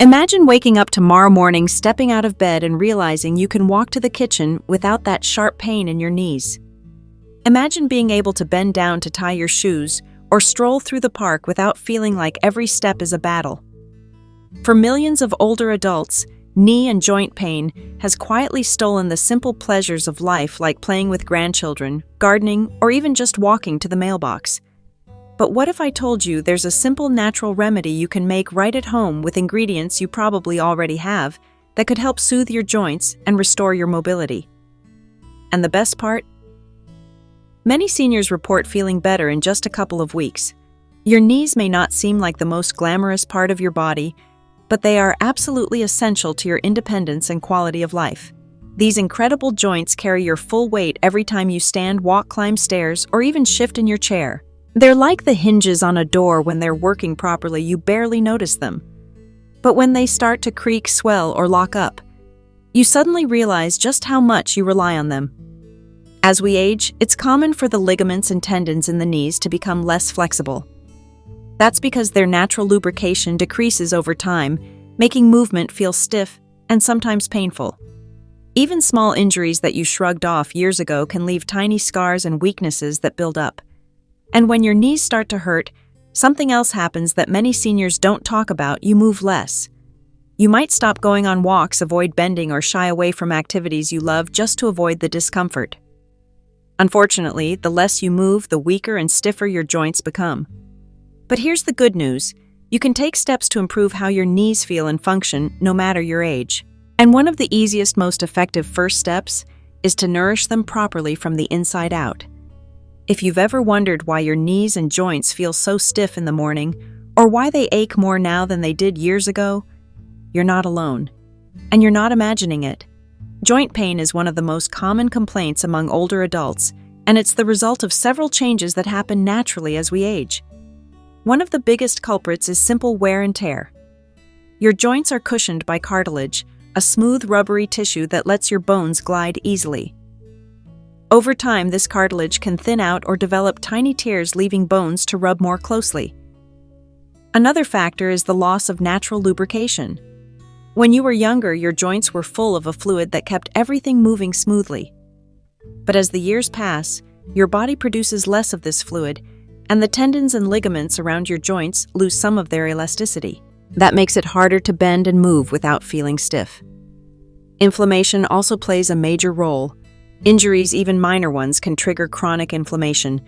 Imagine waking up tomorrow morning, stepping out of bed and realizing you can walk to the kitchen without that sharp pain in your knees. Imagine being able to bend down to tie your shoes or stroll through the park without feeling like every step is a battle. For millions of older adults, knee and joint pain has quietly stolen the simple pleasures of life, like playing with grandchildren, gardening, or even just walking to the mailbox. But what if I told you there's a simple natural remedy you can make right at home with ingredients you probably already have that could help soothe your joints and restore your mobility? And the best part? Many seniors report feeling better in just a couple of weeks. Your knees may not seem like the most glamorous part of your body, but they are absolutely essential to your independence and quality of life. These incredible joints carry your full weight every time you stand, walk, climb stairs, or even shift in your chair. They're like the hinges on a door. When they're working properly, you barely notice them. But when they start to creak, swell, or lock up, you suddenly realize just how much you rely on them. As we age, it's common for the ligaments and tendons in the knees to become less flexible. That's because their natural lubrication decreases over time, making movement feel stiff and sometimes painful. Even small injuries that you shrugged off years ago can leave tiny scars and weaknesses that build up. And when your knees start to hurt, something else happens that many seniors don't talk about. You move less. You might stop going on walks, avoid bending, or shy away from activities you love just to avoid the discomfort. Unfortunately, the less you move, the weaker and stiffer your joints become. But here's the good news. You can take steps to improve how your knees feel and function, no matter your age. And one of the easiest, most effective first steps is to nourish them properly from the inside out. If you've ever wondered why your knees and joints feel so stiff in the morning, or why they ache more now than they did years ago, you're not alone. And you're not imagining it. Joint pain is one of the most common complaints among older adults, and it's the result of several changes that happen naturally as we age. One of the biggest culprits is simple wear and tear. Your joints are cushioned by cartilage, a smooth, rubbery tissue that lets your bones glide easily. Over time, this cartilage can thin out or develop tiny tears, leaving bones to rub more closely. Another factor is the loss of natural lubrication. When you were younger, your joints were full of a fluid that kept everything moving smoothly. But as the years pass, your body produces less of this fluid, and the tendons and ligaments around your joints lose some of their elasticity. That makes it harder to bend and move without feeling stiff. Inflammation also plays a major role. Injuries, even minor ones, can trigger chronic inflammation,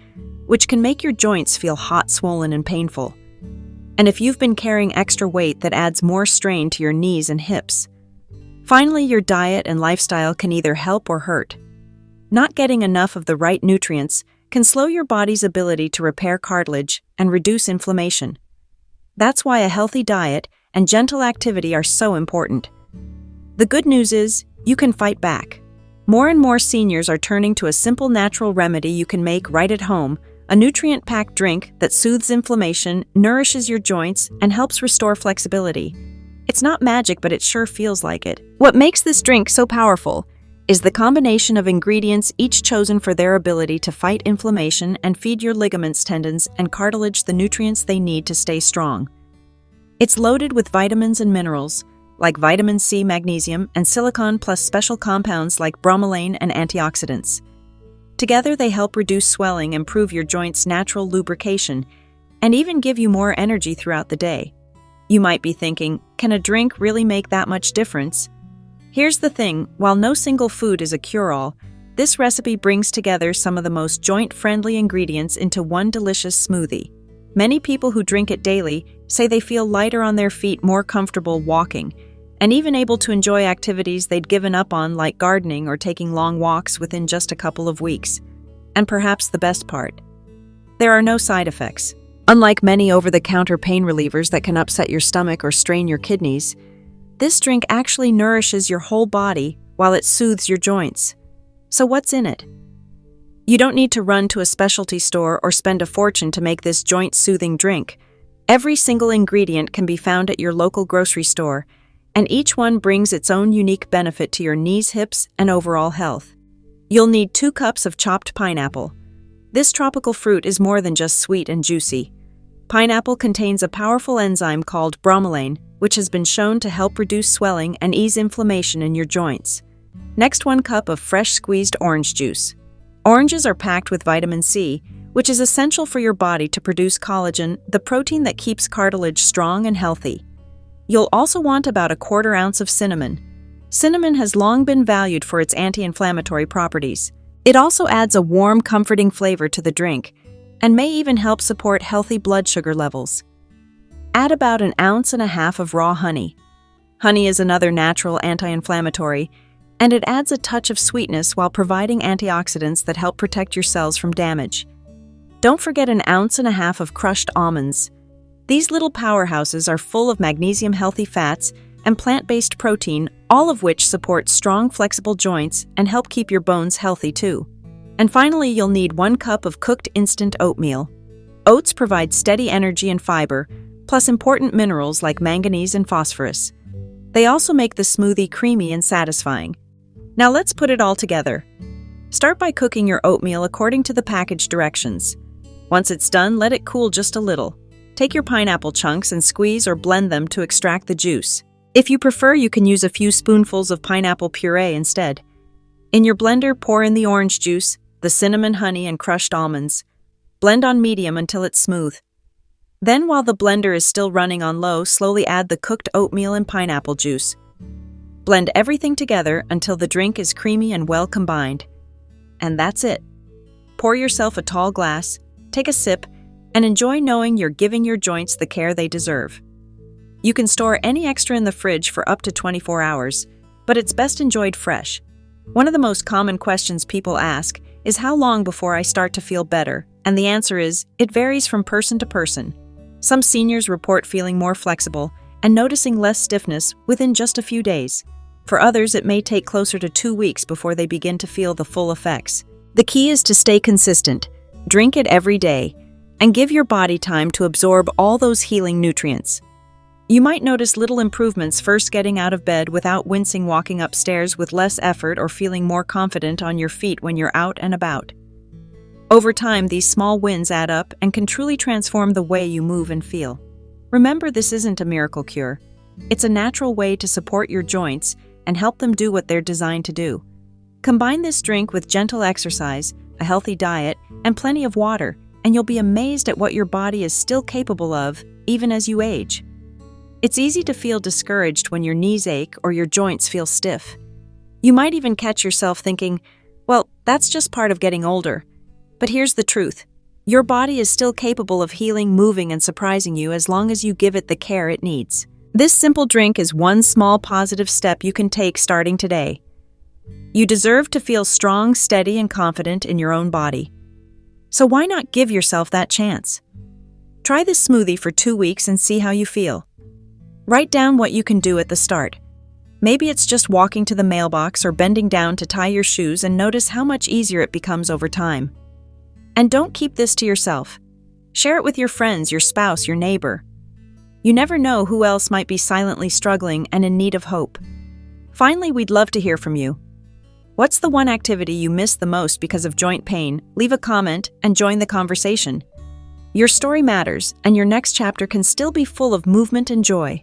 which can make your joints feel hot, swollen, and painful. And if you've been carrying extra weight, that adds more strain to your knees and hips. Finally, your diet and lifestyle can either help or hurt. Not getting enough of the right nutrients can slow your body's ability to repair cartilage and reduce inflammation. That's why a healthy diet and gentle activity are so important. The good news is, you can fight back. More and more seniors are turning to a simple natural remedy you can make right at home, a nutrient-packed drink that soothes inflammation, nourishes your joints, and helps restore flexibility. It's not magic, but it sure feels like it. What makes this drink so powerful is the combination of ingredients, each chosen for their ability to fight inflammation and feed your ligaments, tendons, and cartilage the nutrients they need to stay strong. It's loaded with vitamins and minerals, like vitamin C, magnesium, and silicon, plus special compounds like bromelain and antioxidants. Together, they help reduce swelling, improve your joints' natural lubrication, and even give you more energy throughout the day. You might be thinking, can a drink really make that much difference? Here's the thing, while no single food is a cure-all, this recipe brings together some of the most joint-friendly ingredients into one delicious smoothie. Many people who drink it daily say they feel lighter on their feet, more comfortable walking, and even able to enjoy activities they'd given up on, like gardening or taking long walks, within just a couple of weeks. And perhaps the best part, there are no side effects. Unlike many over-the-counter pain relievers that can upset your stomach or strain your kidneys, this drink actually nourishes your whole body while it soothes your joints. So what's in it? You don't need to run to a specialty store or spend a fortune to make this joint-soothing drink. Every single ingredient can be found at your local grocery store, and each one brings its own unique benefit to your knees, hips, and overall health. You'll need 2 cups of chopped pineapple. This tropical fruit is more than just sweet and juicy. Pineapple contains a powerful enzyme called bromelain which has been shown to help reduce swelling and ease inflammation in your joints. Next, 1 cup of fresh squeezed orange juice. Oranges are packed with vitamin C, which is essential for your body to produce collagen, the protein that keeps cartilage strong and healthy. You'll also want about a 1/4 ounce of cinnamon. Cinnamon has long been valued for its anti-inflammatory properties. It also adds a warm, comforting flavor to the drink, and may even help support healthy blood sugar levels. Add about 1.5 ounces of raw honey. Honey is another natural anti-inflammatory, and it adds a touch of sweetness while providing antioxidants that help protect your cells from damage. Don't forget 1.5 ounces of crushed almonds. These little powerhouses are full of magnesium-healthy fats and plant-based protein, all of which support strong, flexible joints and help keep your bones healthy too. And finally, you'll need 1 cup of cooked instant oatmeal. Oats provide steady energy and fiber, plus important minerals like manganese and phosphorus. They also make the smoothie creamy and satisfying. Now let's put it all together. Start by cooking your oatmeal according to the package directions. Once it's done, let it cool just a little. Take your pineapple chunks and squeeze or blend them to extract the juice. If you prefer, you can use a few spoonfuls of pineapple puree instead. In your blender, pour in the orange juice, the cinnamon, honey, and crushed almonds. Blend on medium until it's smooth. Then, while the blender is still running on low, slowly add the cooked oatmeal and pineapple juice. Blend everything together until the drink is creamy and well combined. And that's it. Pour yourself a tall glass, take a sip, and enjoy knowing you're giving your joints the care they deserve. You can store any extra in the fridge for up to 24 hours, but it's best enjoyed fresh. One of the most common questions people ask is how long before I start to feel better, and the answer is, it varies from person to person. Some seniors report feeling more flexible and noticing less stiffness within just a few days. For others, it may take closer to 2 weeks before they begin to feel the full effects. The key is to stay consistent, drink it every day, and give your body time to absorb all those healing nutrients. You might notice little improvements first getting out of bed without wincing, walking upstairs with less effort, or feeling more confident on your feet when you're out and about. Over time, these small wins add up and can truly transform the way you move and feel. Remember, this isn't a miracle cure. It's a natural way to support your joints and help them do what they're designed to do. Combine this drink with gentle exercise, a healthy diet, and plenty of water, and you'll be amazed at what your body is still capable of, even as you age. It's easy to feel discouraged when your knees ache or your joints feel stiff. You might even catch yourself thinking, well, that's just part of getting older. But here's the truth. Your body is still capable of healing, moving, and surprising you as long as you give it the care it needs. This simple drink is one small positive step you can take starting today. You deserve to feel strong, steady, and confident in your own body. So why not give yourself that chance? Try this smoothie for 2 weeks and see how you feel. Write down what you can do at the start. Maybe it's just walking to the mailbox or bending down to tie your shoes, and notice how much easier it becomes over time. And don't keep this to yourself. Share it with your friends, your spouse, your neighbor. You never know who else might be silently struggling and in need of hope. Finally, we'd love to hear from you. What's the one activity you miss the most because of joint pain? Leave a comment and join the conversation. Your story matters, and your next chapter can still be full of movement and joy.